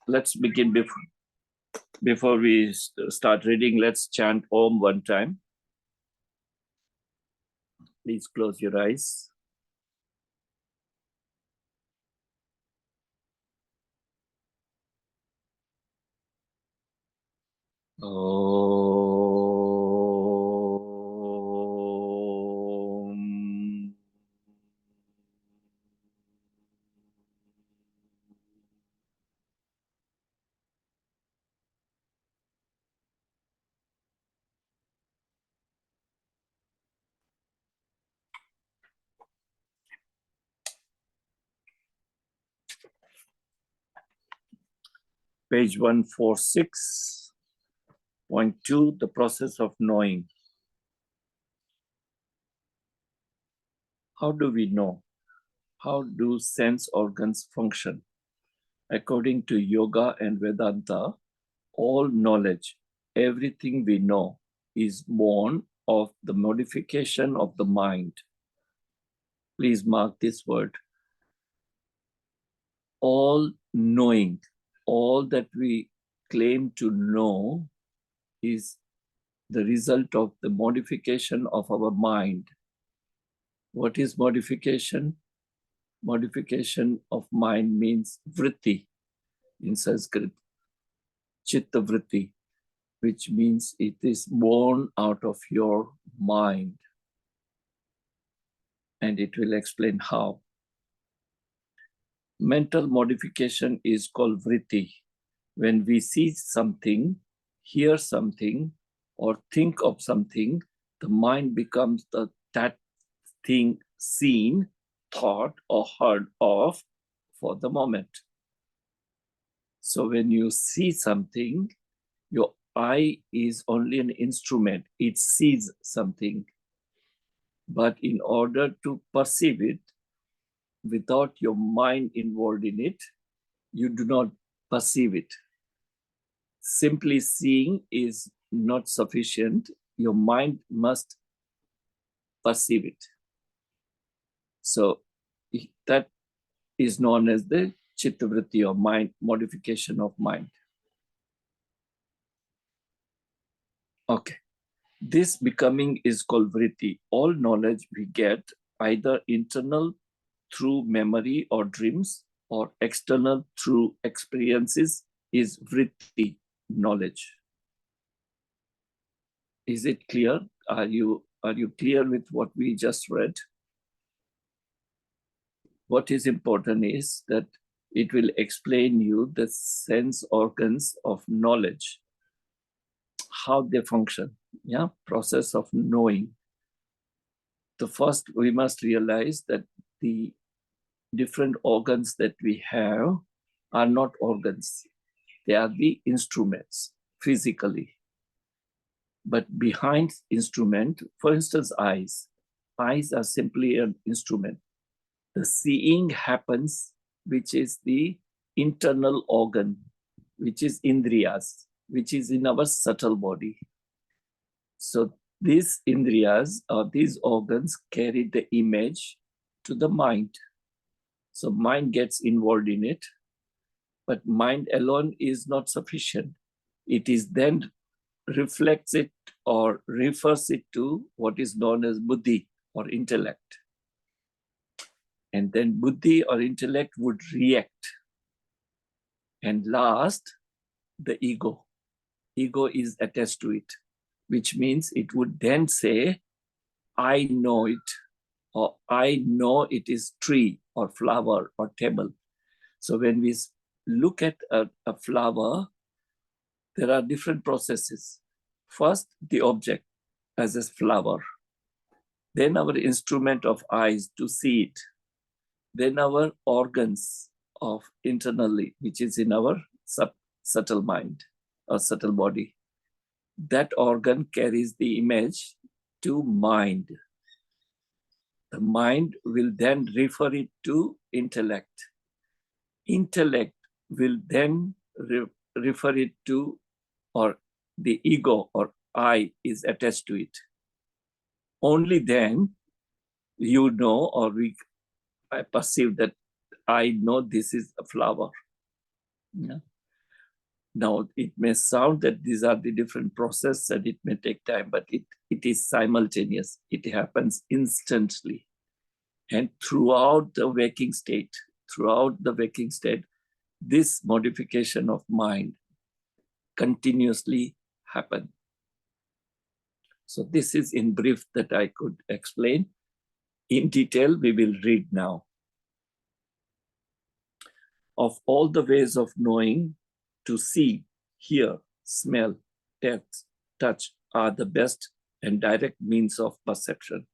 let's begin. Before we start reading, let's chant Om one time. Please close your eyes. Om. Page 146.2, the process of knowing. How do we know? How do sense organs function? According to Yoga and Vedanta, all knowledge, everything we know, is born of the modification of the mind. Please mark this word. All knowing, all that we claim to know is the result of the modification of our mind. What is modification? Modification of mind means vritti in Sanskrit, chitta vritti, which means it is born out of your mind. And it will explain how. Mental modification is called vritti. When we see something, hear something, or think of something, the mind becomes that thing seen, thought, or heard of for the moment. So when you see something, your eye is only an instrument. It sees something. But in order to perceive it, without your mind involved in it, you do not perceive it. Simply seeing is not sufficient. Your mind must perceive it. So that is known as the chitta vritti, or mind, modification of mind. Okay. This becoming is called vritti. All knowledge we get, either internal through memory or dreams, or external through experiences, is vritti, knowledge. Is it clear? Are you clear with what we just read? What is important is that it will explain you the sense organs of knowledge, how they function, yeah, process of knowing. The first, we must realize that the different organs that we have are not organs. They are the instruments physically. But behind instrument, for instance, eyes are simply an instrument. The seeing happens, which is the internal organ, which is indriyas, which is in our subtle body. So these indriyas, or these organs, carry the image to the mind. So mind gets involved in it, but mind alone is not sufficient. It is then reflects it or refers it to what is known as buddhi, or intellect. And then buddhi or intellect would react. And last, the ego. Ego is attached to it, which means it would then say, I know it, or I know it is tree or flower or table. So when we look at a flower, there are different processes. First, the object as a flower. Then our instrument of eyes to see it. Then our organs of internally, which is in our subtle mind or subtle body. That organ carries the image to mind. The mind will then refer it to intellect. Intellect will then refer it to, or the ego or I is attached to it. Only then you know, or I perceive that I know this is a flower. Yeah. Now, it may sound that these are the different processes and it may take time, but it is simultaneous. It happens instantly. And throughout the waking state, this modification of mind continuously happens. So this is in brief that I could explain. In detail, we will read now. Of all the ways of knowing, to see, hear, smell, taste, touch are the best and direct means of perception.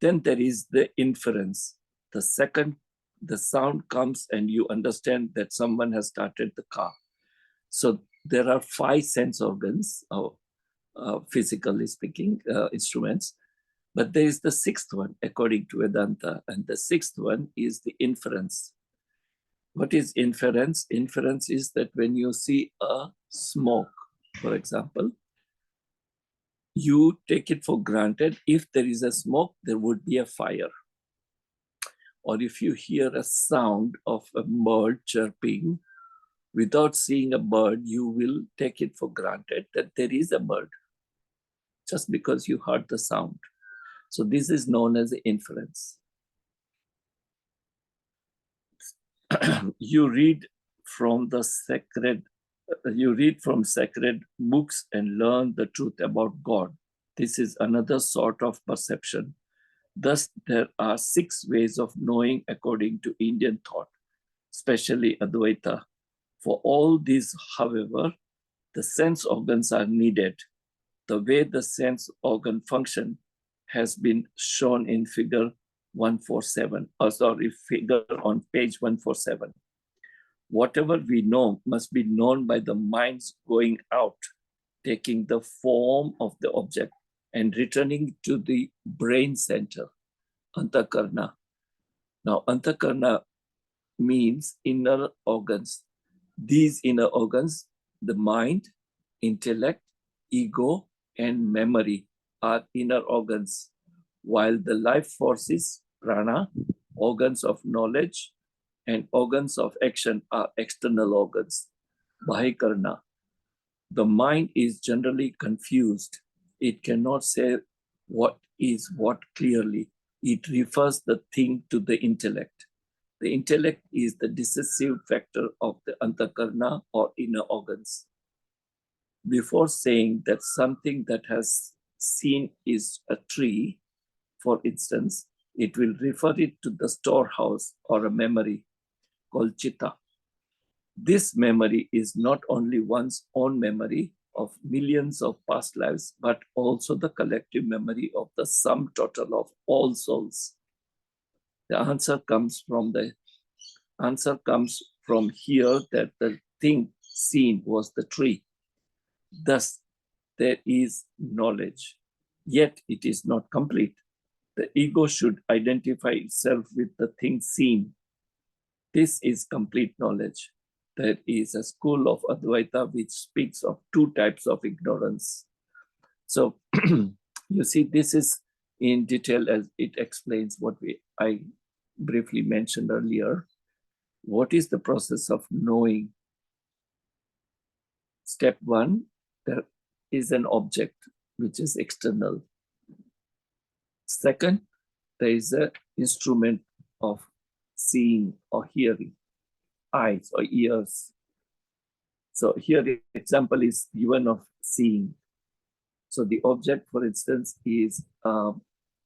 Then there is the inference. The second the sound comes and you understand that someone has started the car. So there are 5 sense organs, physically speaking, instruments. But there is the 6th one, according to Vedanta. And the 6th one is the inference. What is inference? Inference is that when you see a smoke, for example, you take it for granted. If there is a smoke, there would be a fire. Or if you hear a sound of a bird chirping, without seeing a bird, you will take it for granted that there is a bird, just because you heard the sound. So this is known as inference. You read from sacred books and learn the truth about God. This is another sort of perception. Thus, there are 6 ways of knowing according to Indian thought, especially Advaita. For all these, however, the sense organs are needed. The way the sense organ function has been shown in figure 147, figure on page 147. Whatever we know must be known by the mind's going out, taking the form of the object and returning to the brain center, Antakarna. Now, Antakarna means inner organs. These inner organs, the mind, intellect, ego, and memory are inner organs, while the life forces, prana, organs of knowledge, and organs of action are external organs, bahikarna. The mind is generally confused. It cannot say what is what clearly. It refers the thing to the intellect. The intellect is the decisive factor of the antakarna or inner organs. Before saying that something that has seen is a tree, for instance, it will refer it to the storehouse or a memory called chitta. This memory is not only one's own memory of millions of past lives, but also the collective memory of the sum total of all souls. The answer comes from here that the thing seen was the tree. Thus, there is knowledge, yet it is not complete. The ego should identify itself with the thing seen. This is complete knowledge. There is a school of Advaita which speaks of 2 types of ignorance. So you see, this is in detail as it explains what I briefly mentioned earlier. What is the process of knowing? Step 1, there is an object which is external. Second, there is an instrument of seeing or hearing, eyes or ears. So here the example is given of seeing. So the object, for instance, is,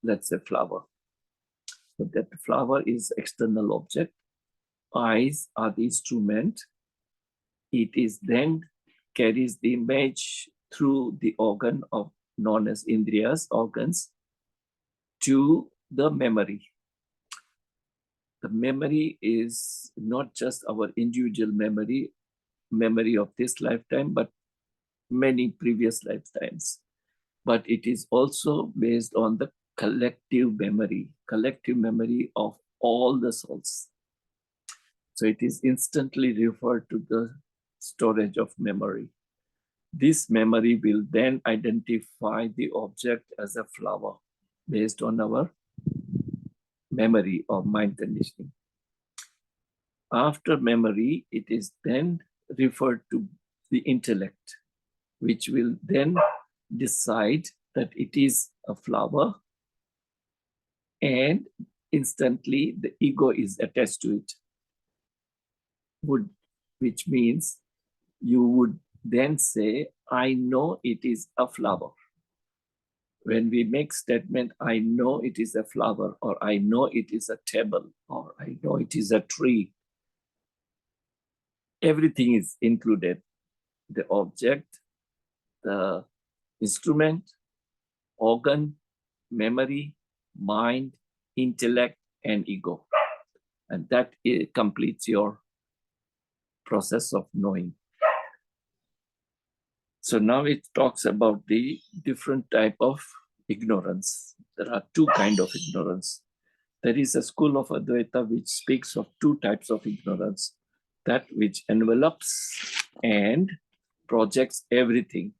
let's say, flower. So that flower is external object. Eyes are the instrument. It is then carries the image through the organ of known as indriyas, organs, to the memory. The memory is not just our individual memory of this lifetime, but many previous lifetimes. But it is also based on the collective memory of all the souls. So it is instantly referred to the storage of memory. This memory will then identify the object as a flower based on our memory or mind conditioning. After memory, it is then referred to the intellect, which will then decide that it is a flower, and instantly the ego is attached to it, which means you would then say, I know it is a flower. When we make statement, I know it is a flower, or I know it is a table, or I know it is a tree, everything is included. The object, the instrument, organ, memory, mind, intellect, and ego. And that completes your process of knowing. So now it talks about the different type of ignorance. There are two kinds of ignorance. There is a school of Advaita which speaks of two types of ignorance. That which envelops and projects everything.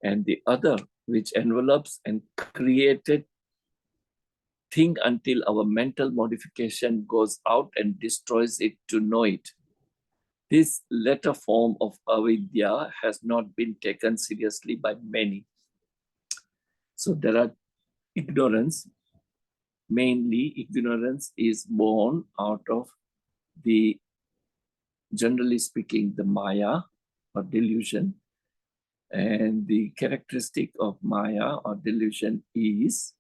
And the other which envelops and created thing until our mental modification goes out and destroys it to know it. This latter form of avidya has not been taken seriously by many. So there are ignorance. Mainly ignorance is born out of the, generally speaking, the maya or delusion. And the characteristic of maya or delusion is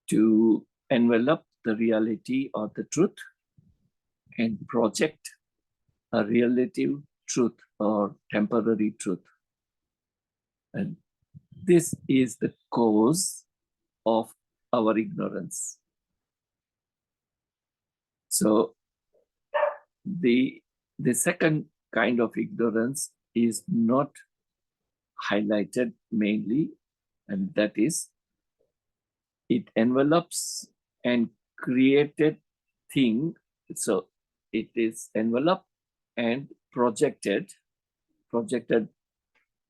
to envelop the reality or the truth and project a relative truth or temporary truth. And this is the cause of our ignorance. So the second kind of ignorance is not highlighted mainly, and that is it envelops and created thing. So it is enveloped and projected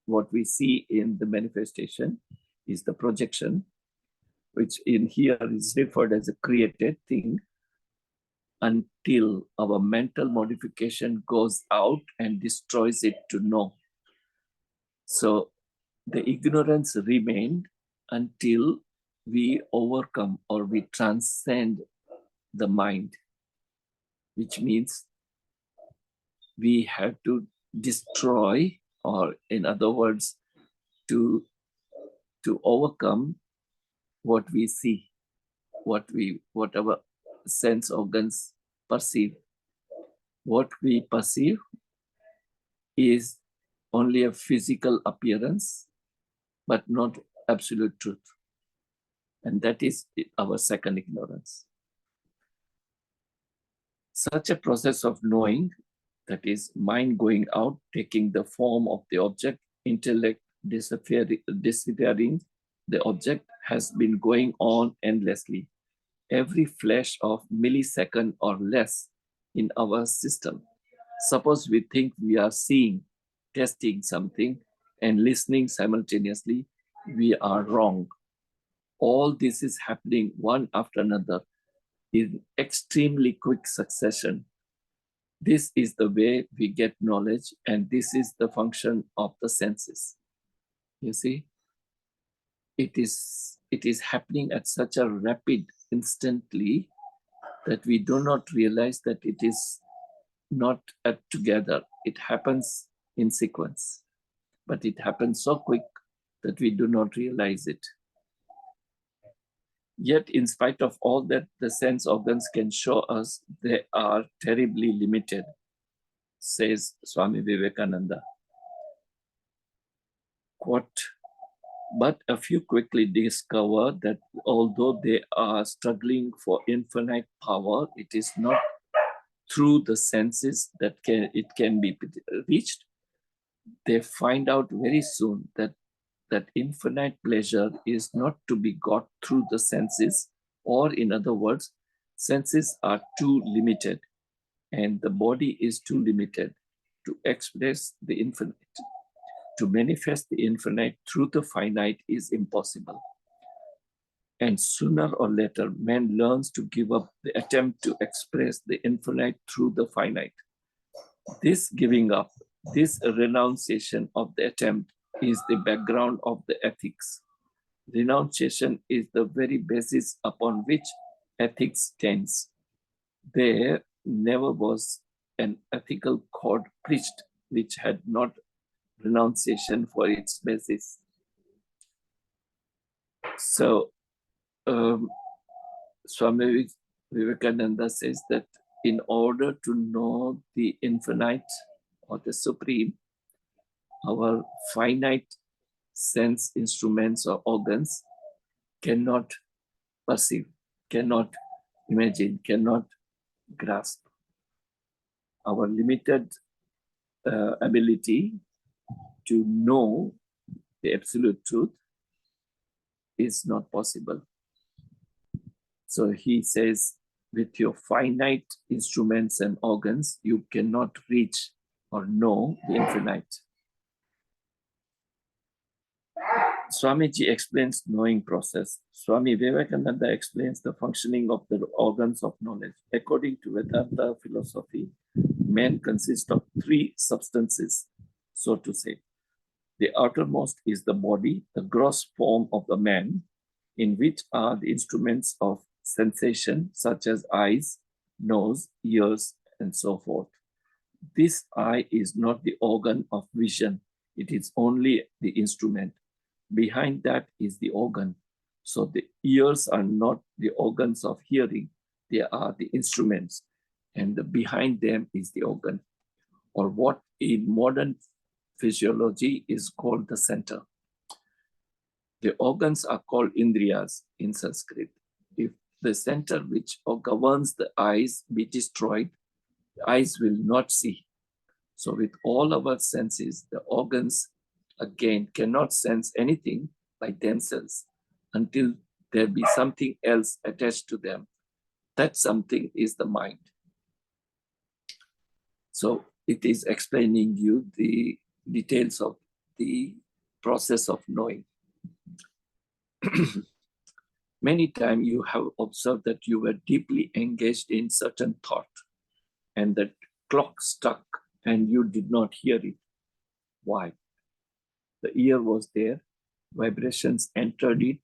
what we see in the manifestation is the projection, which in here is referred as a created thing, until our mental modification goes out and destroys it to know. So the ignorance remained until we overcome or we transcend the mind, which means we have to destroy, or in other words, to overcome what we see, what our sense organs perceive. What we perceive is only a physical appearance, but not absolute truth. And that is our second ignorance. Such a process of knowing, that is mind going out, taking the form of the object, intellect disappearing the object, has been going on endlessly. Every flash of millisecond or less in our system. Suppose we think we are seeing, testing something, and listening simultaneously, we are wrong. All this is happening one after another in extremely quick succession. This is the way we get knowledge, and this is the function of the senses. You see, it is happening at such a rapid, instantly, that we do not realize that it is not together. It happens in sequence, but it happens so quick that we do not realize it. Yet, in spite of all that the sense organs can show us, they are terribly limited, says Swami Vivekananda. Quote, but a few quickly discover that although they are struggling for infinite power, it is not through the senses that it can be reached. They find out very soon that infinite pleasure is not to be got through the senses, or in other words, senses are too limited and the body is too limited to express the infinite. To manifest the infinite through the finite is impossible. And sooner or later, man learns to give up the attempt to express the infinite through the finite. This giving up This renunciation of the attempt is the background of the ethics. Renunciation is the very basis upon which ethics stands. There never was an ethical code preached which had not renunciation for its basis. So, Swami Vivekananda says that in order to know the infinite or the supreme, our finite sense instruments or organs cannot perceive, cannot imagine, cannot grasp. Our limited ability to know the absolute truth is not possible. So he says, with your finite instruments and organs, you cannot reach or know the infinite. Swamiji explains knowing process. Swami Vivekananda explains the functioning of the organs of knowledge. According to Vedanta philosophy, man consists of three substances, so to say. The outermost is the body, the gross form of the man, in which are the instruments of sensation, such as eyes, nose, ears, and so forth. This eye is not the organ of vision. It is only the instrument. Behind that is the organ. So the ears are not the organs of hearing. They are the instruments. And behind them is the organ, or what in modern physiology is called the center. The organs are called indriyas in Sanskrit. If the center which governs the eyes be destroyed, the eyes will not see. So with all our senses, the organs again cannot sense anything by themselves until there be something else attached to them. That something is the mind. So it is explaining you the details of the process of knowing. Many times you have observed that you were deeply engaged in certain thought and that clock struck and you did not hear it. Why? The ear was there, vibrations entered it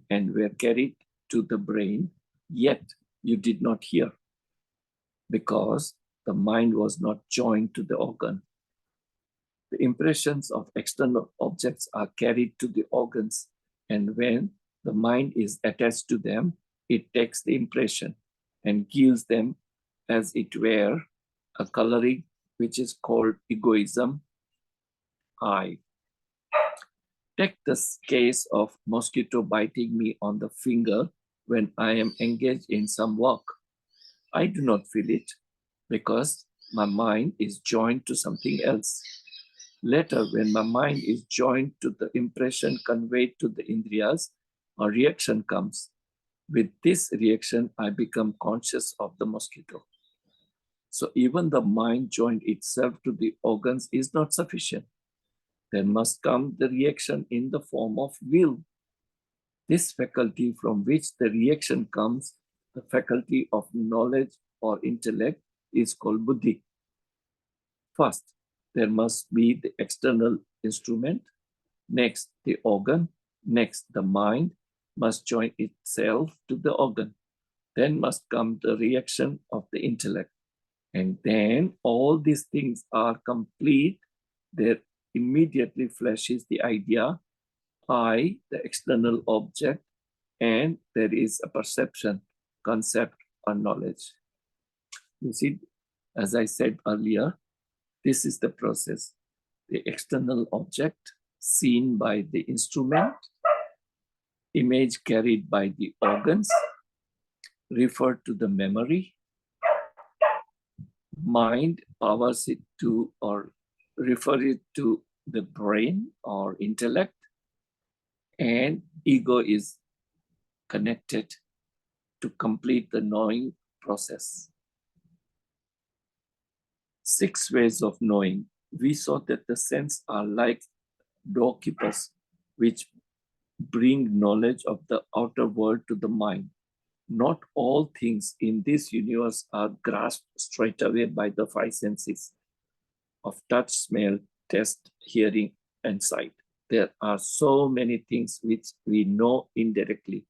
and were carried to the brain, yet you did not hear because the mind was not joined to the organ. The impressions of external objects are carried to the organs, and when the mind is attached to them, it takes the impression and gives them, as it were, a coloring which is called egoism, I. Take this case of mosquito biting me on the finger when I am engaged in some work. I do not feel it because my mind is joined to something else. Later, when my mind is joined to the impression conveyed to the indriyas, a reaction comes. With this reaction, I become conscious of the mosquito. So even the mind joined itself to the organs is not sufficient. There must come the reaction in the form of will. This faculty from which the reaction comes, the faculty of knowledge or intellect, is called buddhi. First, there must be the external instrument. Next, the organ. Next, the mind must join itself to the organ. Then must come the reaction of the intellect. And then all these things are complete. There immediately flashes the idea, I, the external object, and there is a perception, concept, or knowledge. You see, as I said earlier, this is the process. The external object seen by the instrument, image carried by the organs, referred to the memory, mind powers it to or refer it to the brain or intellect, and ego is connected to complete the knowing process. 6 ways of knowing. We saw that the senses are like doorkeepers which bring knowledge of the outer world to the mind. Not all things in this universe are grasped straight away by the 5 senses. of touch, smell, taste, hearing, and sight. There are so many things which we know indirectly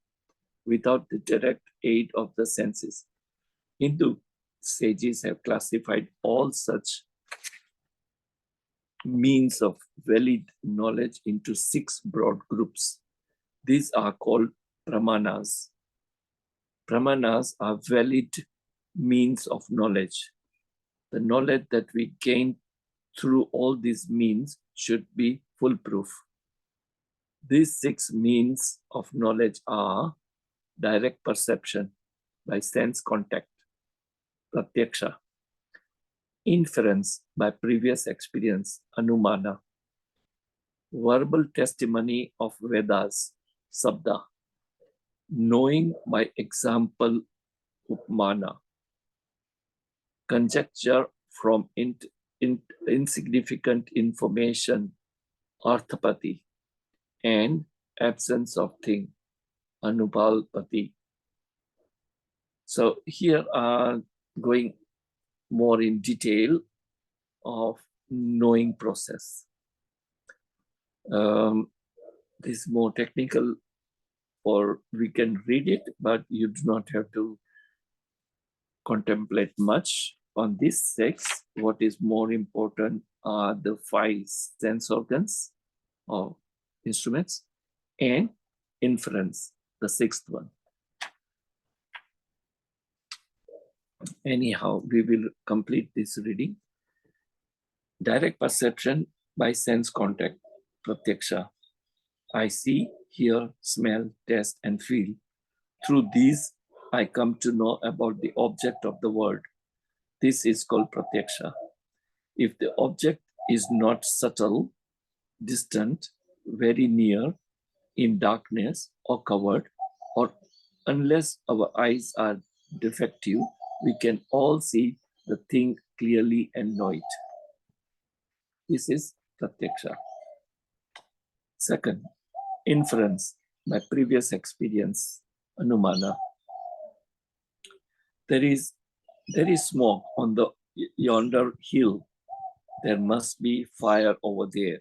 without the direct aid of the senses. Hindu sages have classified all such means of valid knowledge into 6 broad groups. These are called pramanas. Pramanas are valid means of knowledge. The knowledge that we gain through all these means should be foolproof. These 6 means of knowledge are direct perception by sense contact, pratyaksha; inference by previous experience, anumana; verbal testimony of Vedas, sabda; knowing by example, upmana; conjecture from insignificant information, arthapati; and absence of thing, anupalpati. So here are going more in detail of knowing process. This is more technical, or we can read it, but you do not have to contemplate much on this 6. What is more important are the 5 sense organs or instruments and inference, the 6th one. Anyhow, we will complete this reading. Direct perception by sense contact, pratyaksha. I see, hear, smell, taste, and feel. Through these, I come to know about the object of the world. This is called pratyaksha. If the object is not subtle, distant, very near, in darkness, or covered, or unless our eyes are defective, we can all see the thing clearly and know it. This is pratyaksha. Second, inference by previous experience, anumana. There is smoke on the yonder hill. There must be fire over there.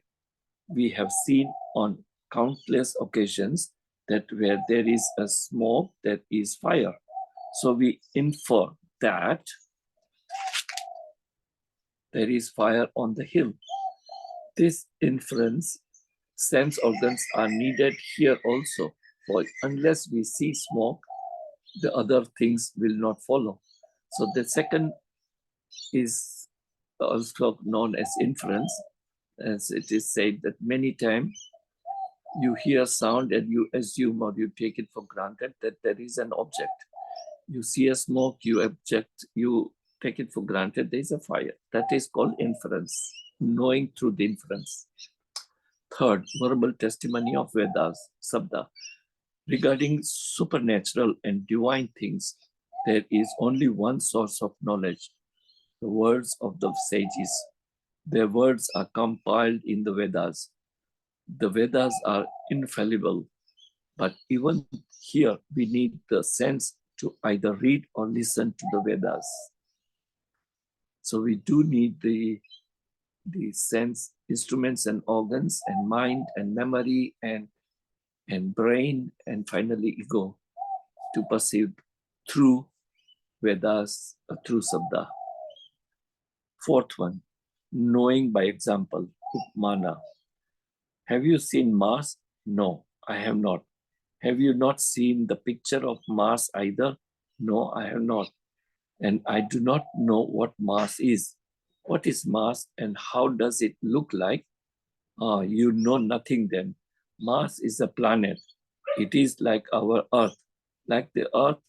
We have seen on countless occasions that where there is a smoke, there is fire. So we infer that there is fire on the hill. This inference sense organs are needed here also, for unless we see smoke, the other things will not follow. So the second is also known as inference, as it is said that many times you hear sound and you assume or you take it for granted that there is an object. You see a smoke, you take it for granted there is a fire. That is called inference, knowing through the inference. Third, verbal testimony of Vedas, sabda. Regarding supernatural and divine things, there is only one source of knowledge, the words of the sages. Their words are compiled in the Vedas. The Vedas are infallible, but even here we need the sense to either read or listen to the Vedas. So we do need the sense instruments and organs and mind and memory and brain and finally ego to perceive through Vedas, through sabda. Fourth one, knowing by example, upmana. Have you seen Mars? No, I have not. Have you not seen the picture of Mars either? No, I have not. And I do not know what Mars is. What is Mars and how does it look like? You know nothing then. Mars is a planet. It is like our Earth. Like the Earth,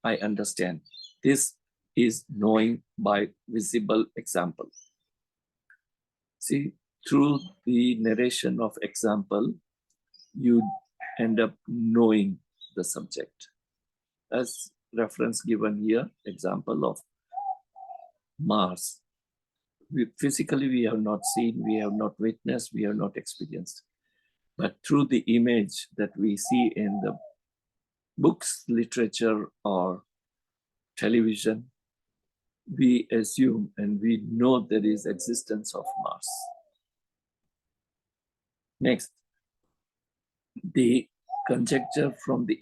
I understand. This is knowing by visible example. See, through the narration of example, you end up knowing the subject. As reference given here, example of Mars. Physically, we have not seen, we have not witnessed, we have not experienced. But through the image that we see in the books, literature, or television, we assume and we know there is existence of Mars. Next, the conjecture from the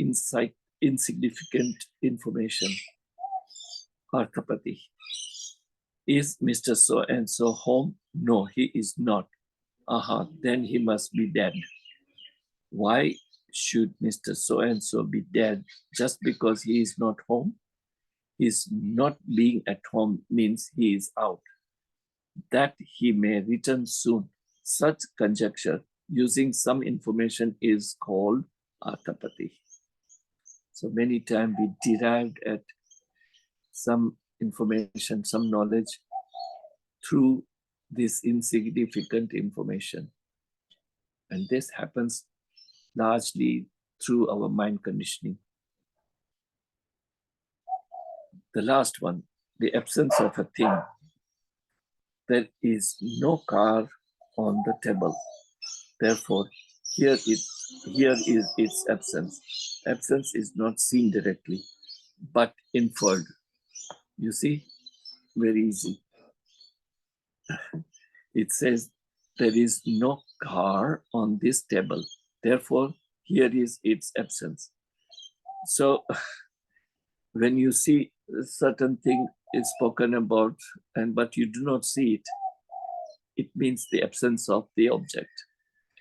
insignificant information, Arthapati. Is Mr. So-and-so home? No, he is not. Aha, then he must be dead. Why should Mr. So-and-so be dead just because he is not home? His not being at home means he is out, that he may return soon. Such conjecture using some information is called Arthapati. So many times we derived at some information, some knowledge through this insignificant information. And this happens largely through our mind conditioning. The last one, the absence of a thing. There is no car on the table. Therefore, here is its absence. Absence is not seen directly, but inferred. You see, very easy. It says there is no car on this table. Therefore, here is its absence. So when you see a certain thing is spoken about, but you do not see it, it means the absence of the object.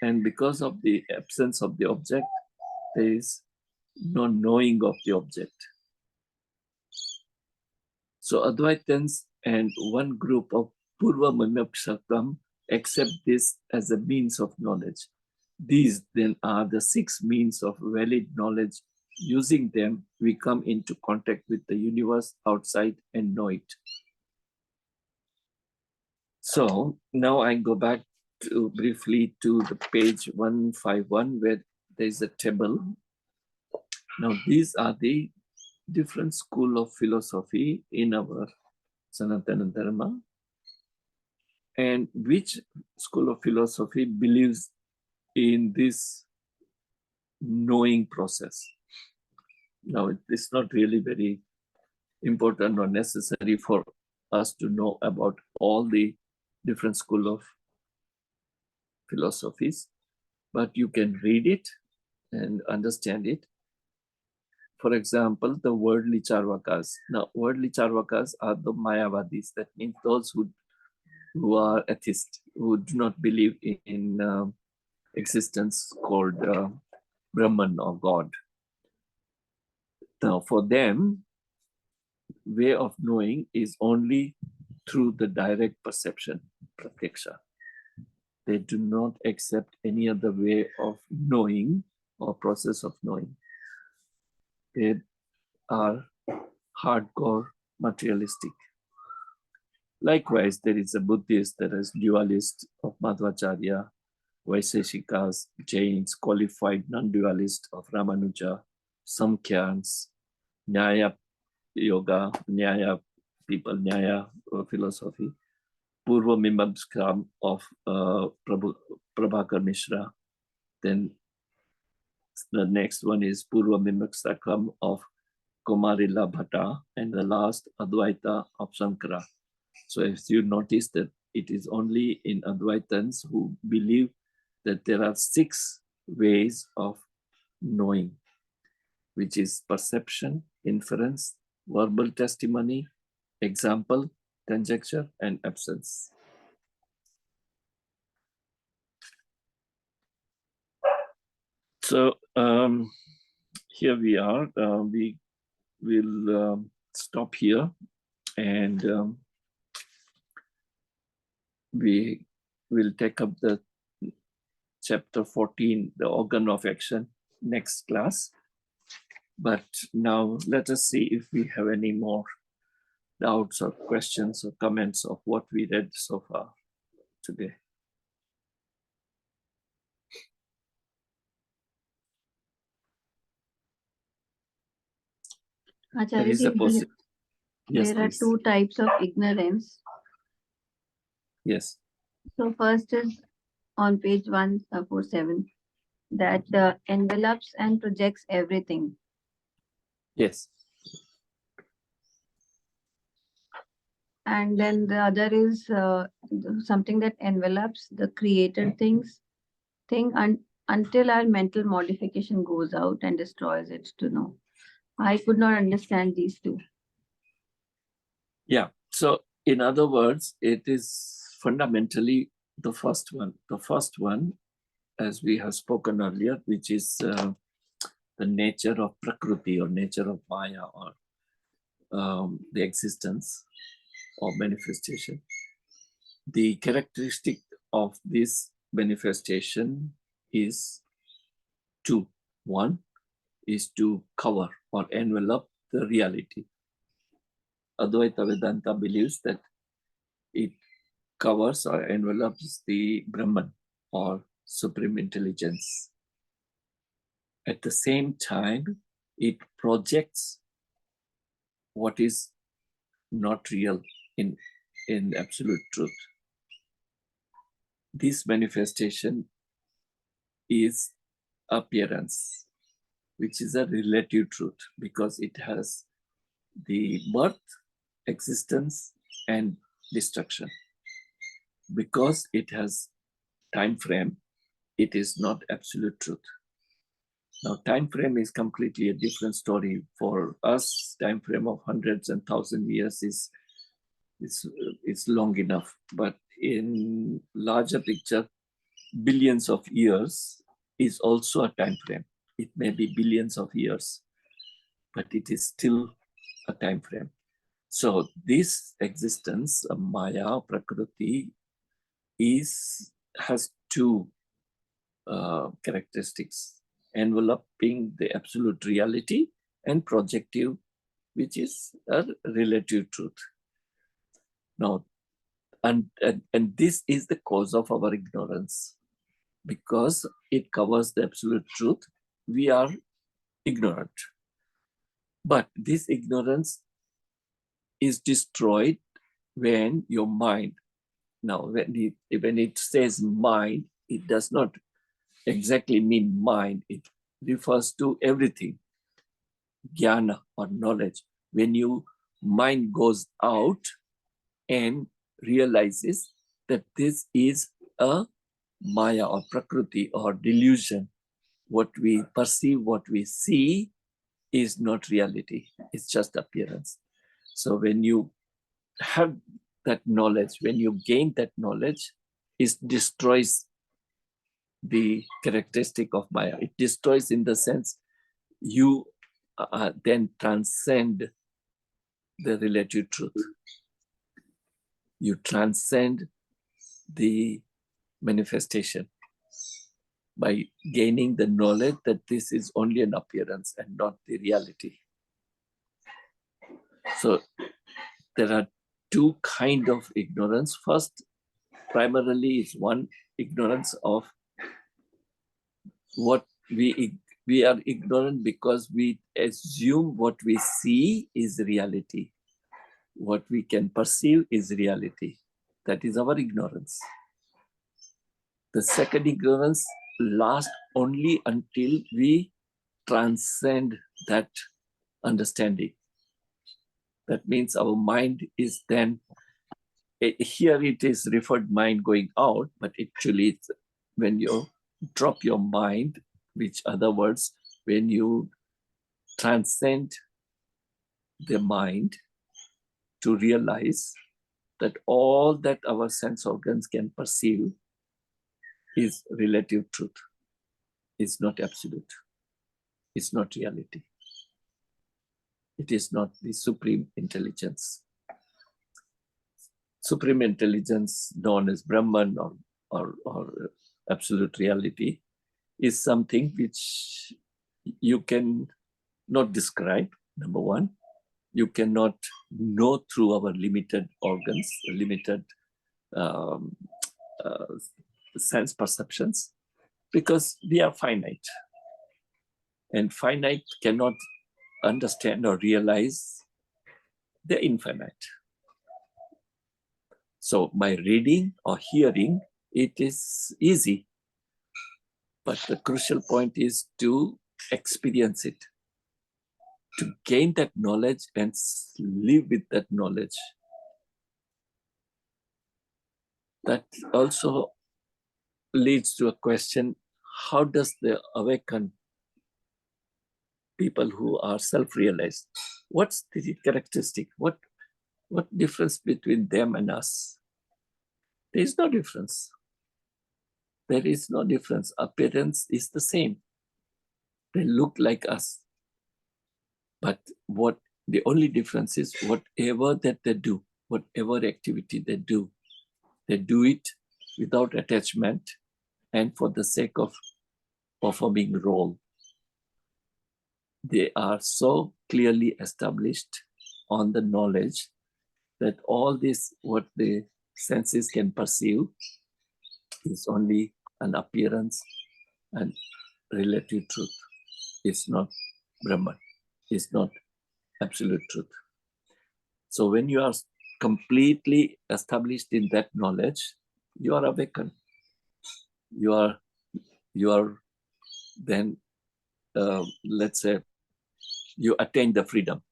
And because of the absence of the object, there is no knowing of the object. So Advaitins and one group of Purva Manapshakam accept this as a means of knowledge. These then are the 6 means of valid knowledge. Using them, we come into contact with the universe outside and know it. So now I go back briefly to the page 151 where there is a table. Now these are the different school of philosophy in our Sanatana Dharma, and which school of philosophy believes in this knowing process. Now it's not really very important or necessary for us to know about all the different school of philosophies, but you can read it and understand it. For example, the worldly Charvakas. Now, worldly Charvakas are the Mayavadis. That means those who are atheists, who do not believe in existence called Brahman or God. Now, for them, way of knowing is only through the direct perception, pratyaksha. They do not accept any other way of knowing or process of knowing. They are hardcore materialistic. Likewise, there is a Buddhist, there is dualist of Madhvacharya, Vaiseshikas, Jains, qualified non-dualist of Ramanuja, Samkhyans, Nyaya yoga, Nyaya people, Nyaya philosophy, Purva Mimamskam of Prabhakar Mishra. Then the next one is Purva Mimamskam of Kumarila Bhatta, and the last Advaita of Shankara. So if you notice that it is only in Advaitans who believe that there are 6 ways of knowing, which is perception, inference, verbal testimony, example, conjecture, and absence. So here we are. We will stop here, and we will take up the chapter 14, the organ of action, next class. But now let us see if we have any more doubts or questions or comments of what we read so far today. Acharya, yes, there are 2 types of ignorance. Yes. So first is on page 147, that envelops and projects everything. Yes. And then the other is something that envelops the created thing until our mental modification goes out and destroys it to know. I could not understand these two. Yeah. So in other words, it is fundamentally the first one. The first one, as we have spoken earlier, which is the nature of Prakriti or nature of Maya or the existence or manifestation. The characteristic of this manifestation is two. One is to cover or envelop the reality. Advaita Vedanta believes that it covers or envelops the Brahman or supreme intelligence. At the same time, it projects what is not real in absolute truth. This manifestation is appearance, which is a relative truth because it has the birth, existence, and destruction. Because it has time frame, it is not absolute truth. Now, time frame is completely a different story. For us, time frame of hundreds and thousand years is long enough. But in larger picture, billions of years is also a time frame. It may be billions of years, but it is still a time frame. So this existence, Maya, Prakriti, has two characteristics: enveloping the absolute reality and projective, which is a relative truth. Now, and this is the cause of our ignorance. Because it covers the absolute truth, we are ignorant. But this ignorance is destroyed when your mind, now when it says mind, it does not exactly mean mind. It refers to everything, jnana or knowledge. When your mind goes out and realizes that this is a Maya or Prakriti or delusion, what we perceive, what we see is not reality. It's just appearance. So when you have that knowledge, when you gain that knowledge, it destroys the characteristic of Maya. It destroys in the sense you then transcend the relative truth. You transcend the manifestation by gaining the knowledge that this is only an appearance and not the reality. So there are two kinds of ignorance. First, primarily is one ignorance of what we are ignorant because we assume what we see is reality. What we can perceive is reality. That is our ignorance. The second ignorance lasts only until we transcend that understanding. That means our mind is then, here it is referred mind going out, but actually it's when you drop your mind, which other words, when you transcend the mind to realize that all that our sense organs can perceive is relative truth. It's not absolute. It's not reality. It is not the supreme intelligence. Supreme intelligence, known as Brahman or absolute reality, is something which you can not describe, number one. You cannot know through our limited organs, limited sense perceptions, because we are finite. And finite cannot understand or realize the infinite. So by reading or hearing, it is easy. But the crucial point is to experience it, to gain that knowledge and live with that knowledge. That also leads to a question: how does the awakened people who are self-realized, what's the characteristic? What difference between them and us? There is no difference. There is no difference. Appearance is the same. They look like us. But what the only difference is, whatever that they do, whatever activity they do it without attachment and for the sake of performing role. They are so clearly established on the knowledge that all this, what the senses can perceive, is only an appearance and relative truth. It's not Brahman. It's not absolute truth. So when you are completely established in that knowledge, you are awakened. You are then, let's say, you attain the freedom.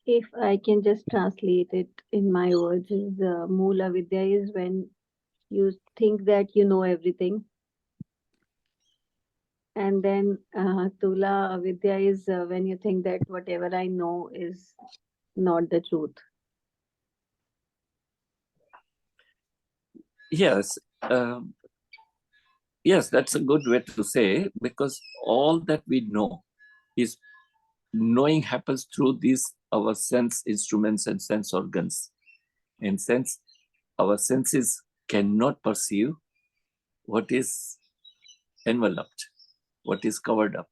If I can just translate it in my words, is Moola Vidya is when you think that you know everything. And then Tula Vidya is when you think that whatever I know is not the truth. Yes, yes, that's a good way to say, because all that we know is knowing happens through these our sense instruments and sense organs. And since our senses cannot perceive what is enveloped, what is covered up,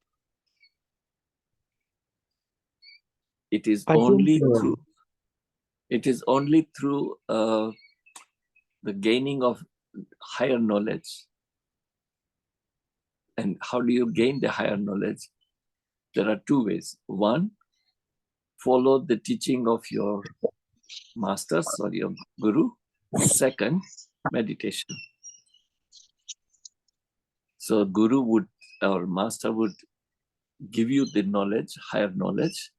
it is I think only through the gaining of higher knowledge. And how do you gain the higher knowledge? There are two ways. One, follow the teaching of your masters or your guru. Second, meditation. So guru would, or master would give you the knowledge, higher knowledge,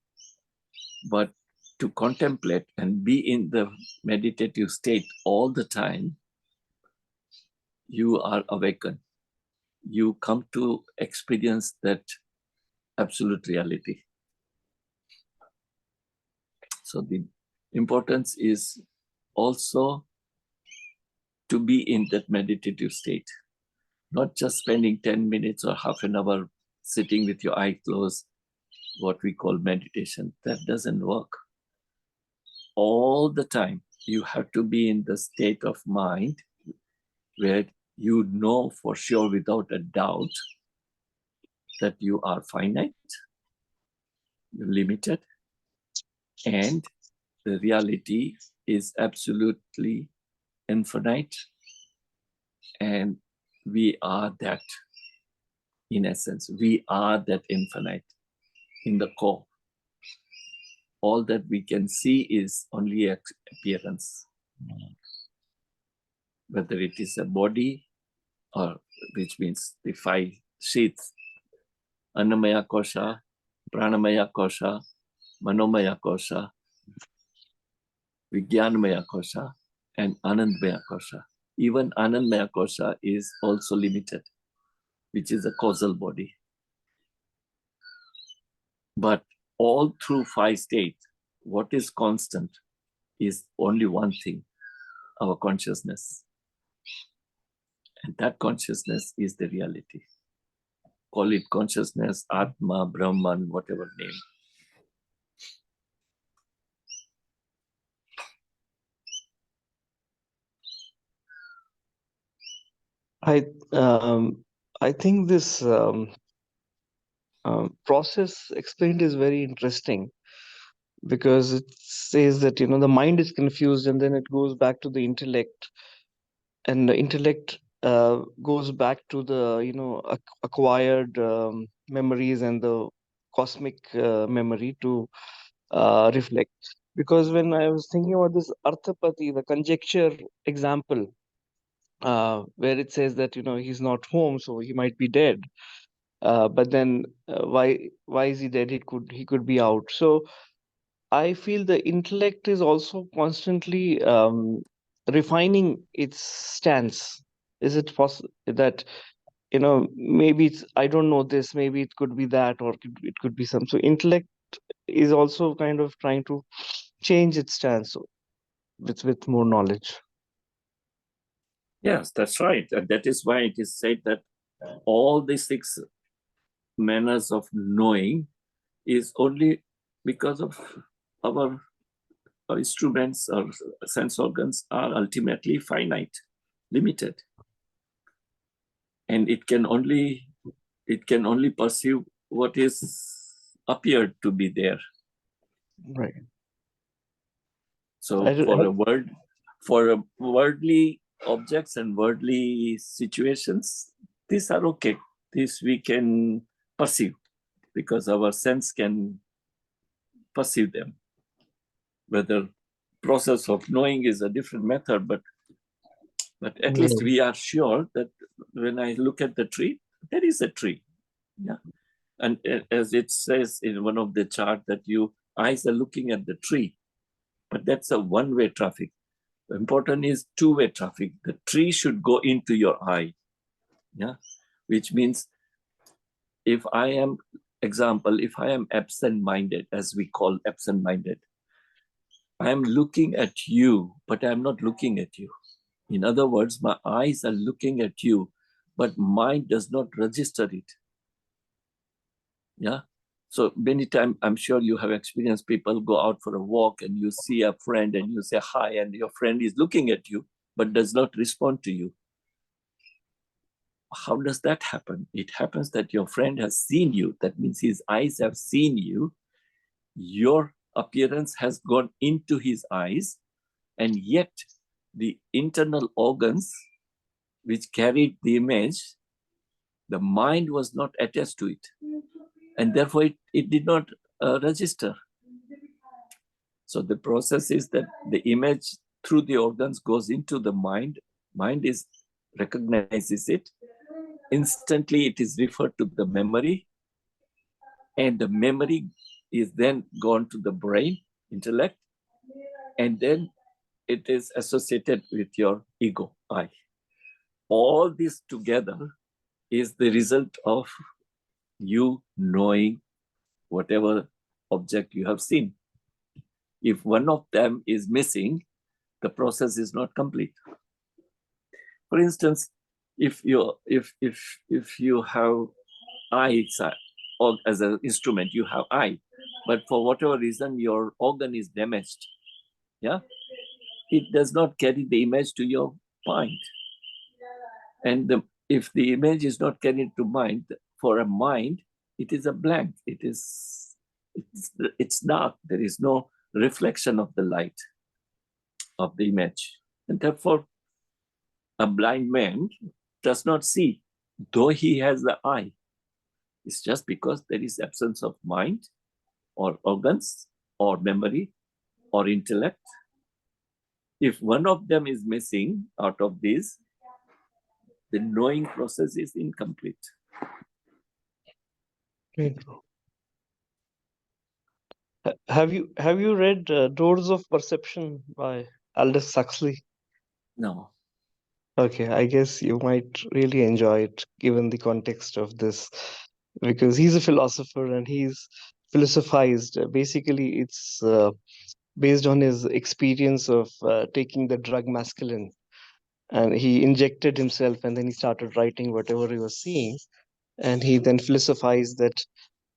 but to contemplate and be in the meditative state all the time, you are awakened. You come to experience that absolute reality. So the importance is also to be in that meditative state, not just spending 10 minutes or half an hour sitting with your eye closed, what we call meditation. That doesn't work. All the time, you have to be in the state of mind where you know for sure without a doubt that you are finite, you're limited, and the reality is absolutely infinite, and we are that. In essence, we are that infinite in the core. All that we can see is only appearance, whether it is a body, or which means the five sheaths: Annamaya Kosha, Pranamaya Kosha, Manomaya Kosha, Vijnanamaya Kosha, and Anandmaya Kosha. Even Anandmaya Kosha is also limited, which is a causal body. But all through five states, what is constant is only one thing: our consciousness. And that consciousness is the reality. Call it consciousness, Atma, Brahman, whatever name. I think this process explained is very interesting, because it says that the mind is confused, and then it goes back to the intellect, and the intellect goes back to the acquired memories and the cosmic memory to reflect. Because when I was thinking about this Arthapati, the conjecture example, where it says that he's not home, so he might be dead. But then why is he dead? He could be out. So I feel the intellect is also constantly refining its stance. Is it possible that, maybe it's, I don't know this, maybe it could be that, or it could be some. So intellect is also kind of trying to change its stance with more knowledge. Yes, that's right. And that is why it is said that all the 6 manners of knowing is only because of our instruments or sense organs are ultimately finite, limited. And it can only perceive what is appeared to be there. Right. So for worldly objects and worldly situations, these are okay. This we can perceive because our sense can perceive them. Whether process of knowing is a different method, but at least we are sure that when I look at the tree, there is a tree. Yeah. And as it says in one of the chart that your eyes are looking at the tree, but that's a one-way traffic. The important is two-way traffic. The tree should go into your eye. Yeah. Which means if I am absent-minded, as we call absent-minded, I am looking at you, but I'm not looking at you. In other words, my eyes are looking at you, but mind does not register it. Yeah. So many times, I'm sure you have experienced people go out for a walk and you see a friend and you say hi, and your friend is looking at you, but does not respond to you. How does that happen? It happens that your friend has seen you. That means his eyes have seen you. Your appearance has gone into his eyes, and yet the internal organs which carried the image, the mind was not attached to it. And therefore, it did not register. So the process is that the image through the organs goes into the mind. Mind recognizes it. Instantly, it is referred to the memory. And the memory is then gone to the brain, intellect. And then it is associated with your ego, I. All this together is the result of you knowing whatever object you have seen. If one of them is missing, the process is not complete. For instance, if you have eye or as an instrument, you have eye, but for whatever reason your organ is damaged, yeah, it does not carry the image to your mind. And if the image is not carried to mind, for a mind, it is a blank. It's dark. There is no reflection of the light of the image. And therefore, a blind man does not see, though he has the eye. It's just because there is absence of mind or organs or memory or intellect. If one of them is missing out of these, the knowing process is incomplete. Have you read Doors of Perception by Aldous Huxley? No. Okay, I guess you might really enjoy it given the context of this, because he's a philosopher and he's philosophized. Basically, it's based on his experience of taking the drug mescaline, and he injected himself and then he started writing whatever he was seeing, and he then philosophized that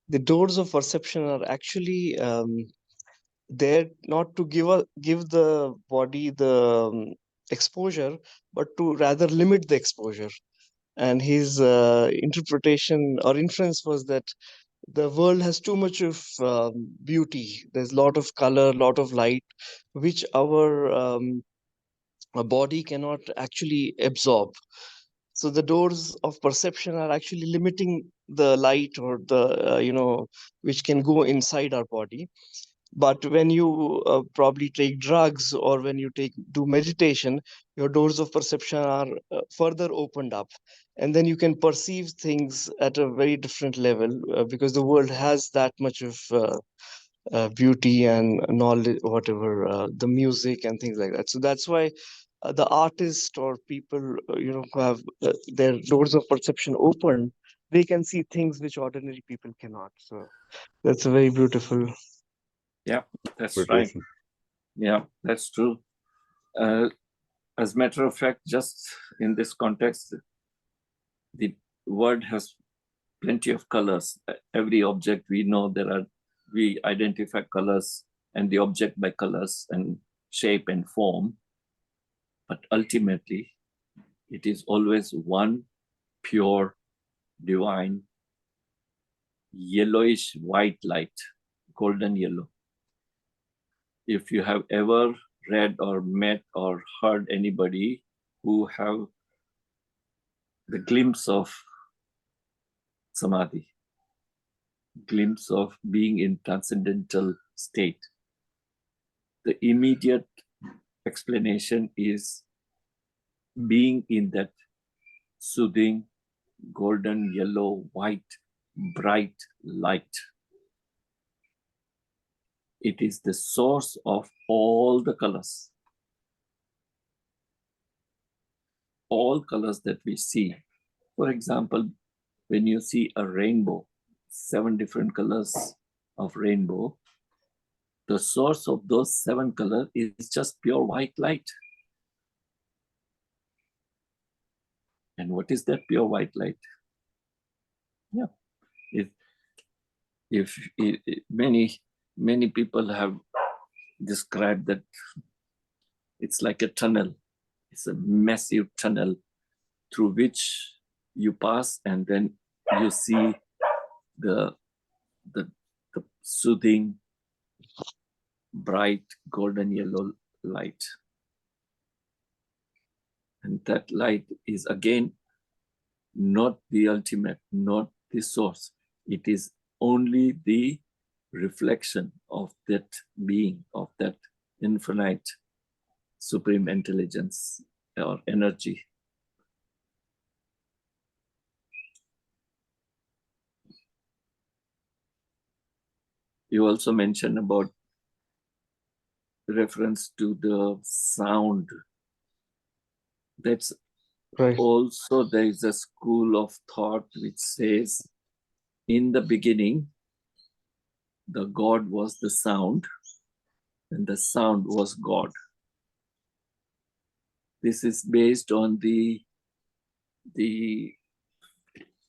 the doors of perception are actually there not to give the body the exposure, but to rather limit the exposure. And his interpretation or inference was that the world has too much of beauty. There's a lot of color, a lot of light, which our body cannot actually absorb. So the doors of perception are actually limiting the light or the which can go inside our body. But when you probably take drugs or when you do meditation, your doors of perception are further opened up, and then you can perceive things at a very different level, because the world has that much of beauty and knowledge, whatever, the music and things like that. So that's why the artist or people, who have their doors of perception open, they can see things which ordinary people cannot. So that's a very beautiful. Yeah, that's right. Yeah, that's true. As a matter of fact, just in this context, the word has plenty of colors. Every object we know we identify colors and the object by colors and shape and form. But ultimately, it is always one pure, divine, yellowish white light, golden yellow. If you have ever read or met or heard anybody who have the glimpse of samadhi, glimpse of being in transcendental state, the immediate explanation is being in that soothing, golden, yellow, white, bright light. It is the source of all the colors. All colors that we see. For example, when you see a rainbow, 7 different colors of rainbow, the source of those 7 colors is just pure white light. And what is that pure white light? Yeah, if many people have described that it's like a tunnel. It's a massive tunnel through which you pass, and then you see the soothing, bright, golden yellow light. And that light is again not the ultimate, not the source. It is only the reflection of that being, of that infinite supreme intelligence or energy. You also mentioned about reference to the sound. That's Right. also, there is a school of thought which says, in the beginning, the God was the sound, and the sound was God. This is based on the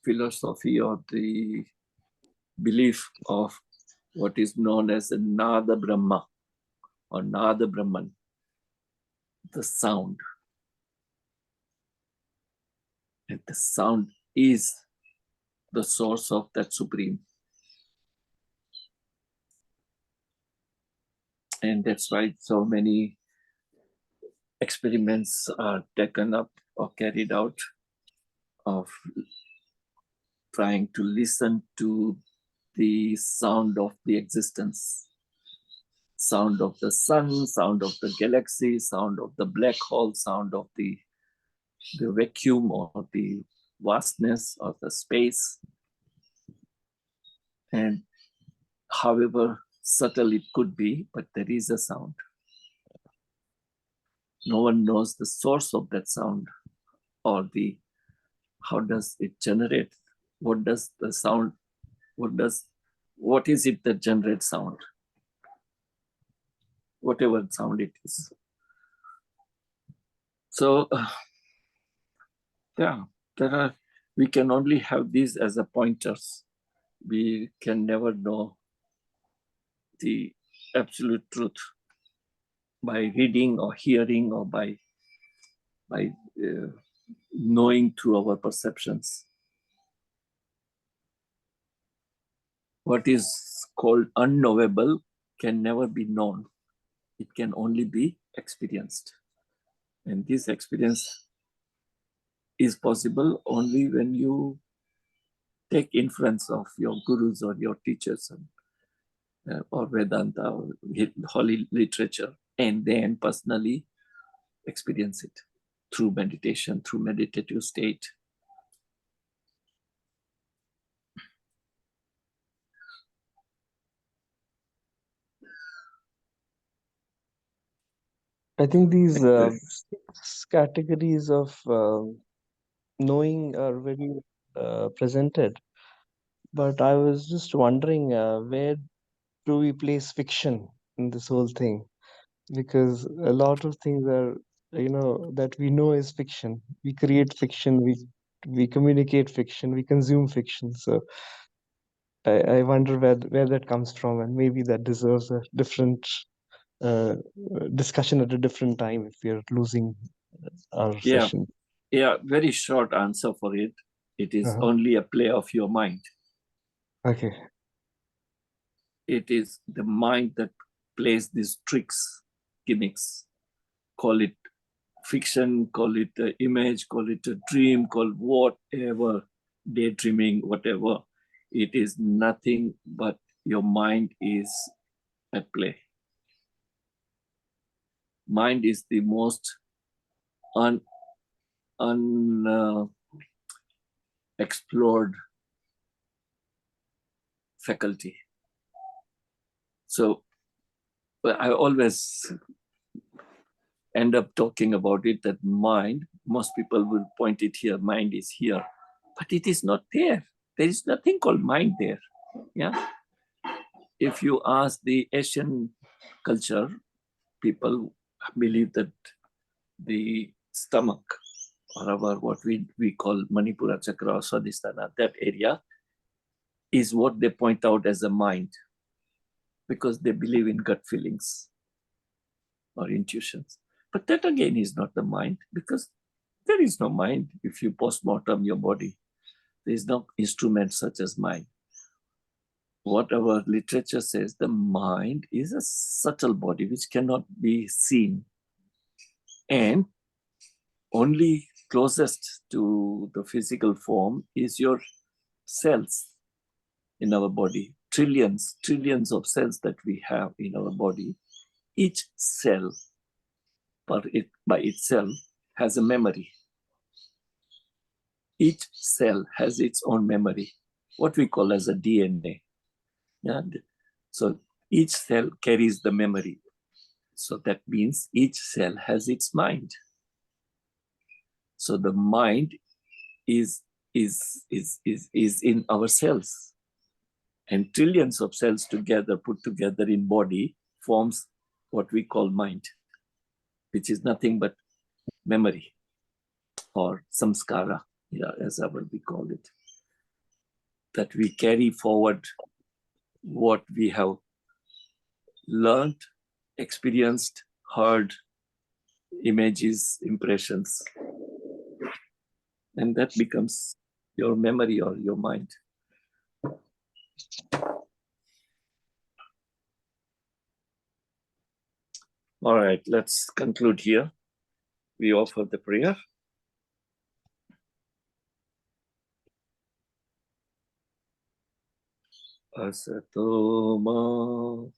philosophy or the belief of what is known as the Nada Brahma or Nada Brahman, the sound. And the sound is the source of that supreme. And that's why so many experiments are taken up or carried out of trying to listen to the sound of the existence. Sound of the sun, sound of the galaxy, sound of the black hole, sound of the vacuum or the vastness of the space. And however subtle it could be, but there is a sound. No one knows the source of that sound or how does it generate? What does the sound, what is it that generates sound? Whatever sound it is. So, yeah, we can only have these as a pointers. We can never know the absolute truth by reading or hearing or by knowing through our perceptions. What is called unknowable can never be known. It can only be experienced. And this experience is possible only when you take influence of your gurus or your teachers or Vedanta or holy literature, and then personally experience it through meditation, through meditative state. I think these Thank you. 6 categories of knowing are very presented. But I was just wondering, where do we place fiction in this whole thing? Because a lot of things are, that we know is fiction. We create fiction, we communicate fiction, we consume fiction. So I wonder where that comes from, and maybe that deserves a different uh, discussion at a different time if we are losing our Yeah, session. yeah, very short answer for it. It is Uh-huh. only a play of your mind. Okay. It is the mind that plays these tricks, gimmicks. Call it fiction, call it an image, call it a dream, call whatever, daydreaming, whatever. It is nothing but your mind is at play. Mind is the most explored faculty. So I always end up talking about it, that mind, most people will point it here, mind is here, but it is not there. There is nothing called mind there. Yeah. If you ask the Asian culture, people believe that the stomach, or our, what we call Manipura chakra or Swadhisthana, that area is what they point out as a mind, because they believe in gut feelings or intuitions. But that again is not the mind, because there is no mind. If you post-mortem your body, there is no instrument such as mind. What our literature says, the mind is a subtle body which cannot be seen, and only closest to the physical form is your cells in our body. Trillions of cells that we have in our body. Each cell by itself has a memory. Each cell has its own memory, what we call as a DNA. Yeah? So each cell carries the memory. So that means each cell has its mind. So the mind is in our cells. And trillions of cells together, put together in body, forms what we call mind, which is nothing but memory or samskara, yeah, as ever we call it. That we carry forward what we have learned, experienced, heard, images, impressions, and that becomes your memory or your mind. All right, let's conclude here. We offer the prayer. Asato ma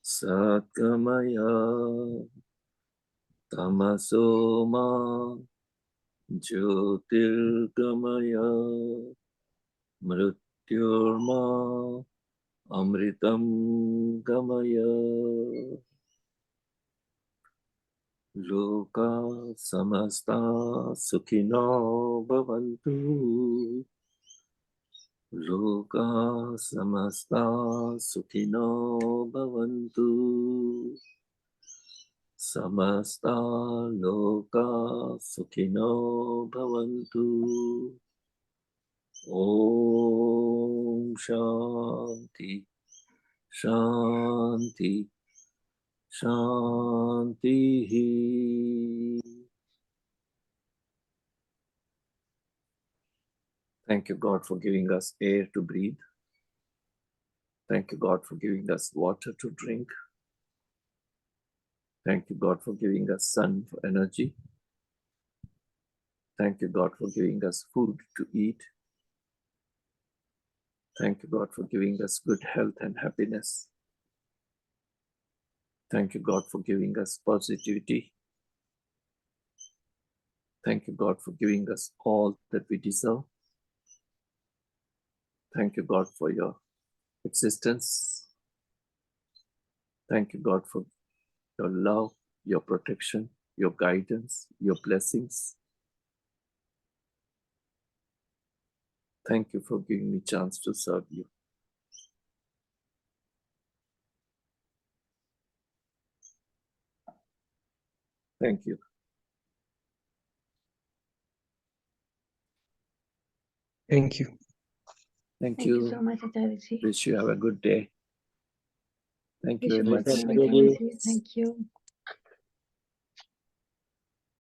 satgamaya tamaso ma jyotirgamaya mrityurma amritam gamaya loka samasta sukhino bhavantu. Loka samasta sukhino bhavantu. Samasta loka sukhino bhavantu. Om Shanti, Shanti, Shanti. Thank you, God, for giving us air to breathe. Thank you, God, for giving us water to drink. Thank you, God, for giving us sun for energy. Thank you, God, for giving us food to eat. Thank you, God, for giving us good health and happiness. Thank you, God, for giving us positivity. Thank you, God, for giving us all that we deserve. Thank you, God, for your existence. Thank you, God, for your love, your protection, your guidance, your blessings. Thank you for giving me a chance to serve you. Thank you. Thank you. Thank Thank you you. so much, Acharya-ji. Wish you have a good day. Thank you Wish very you much. the same, Thank you. Acharya-ji. Thank you.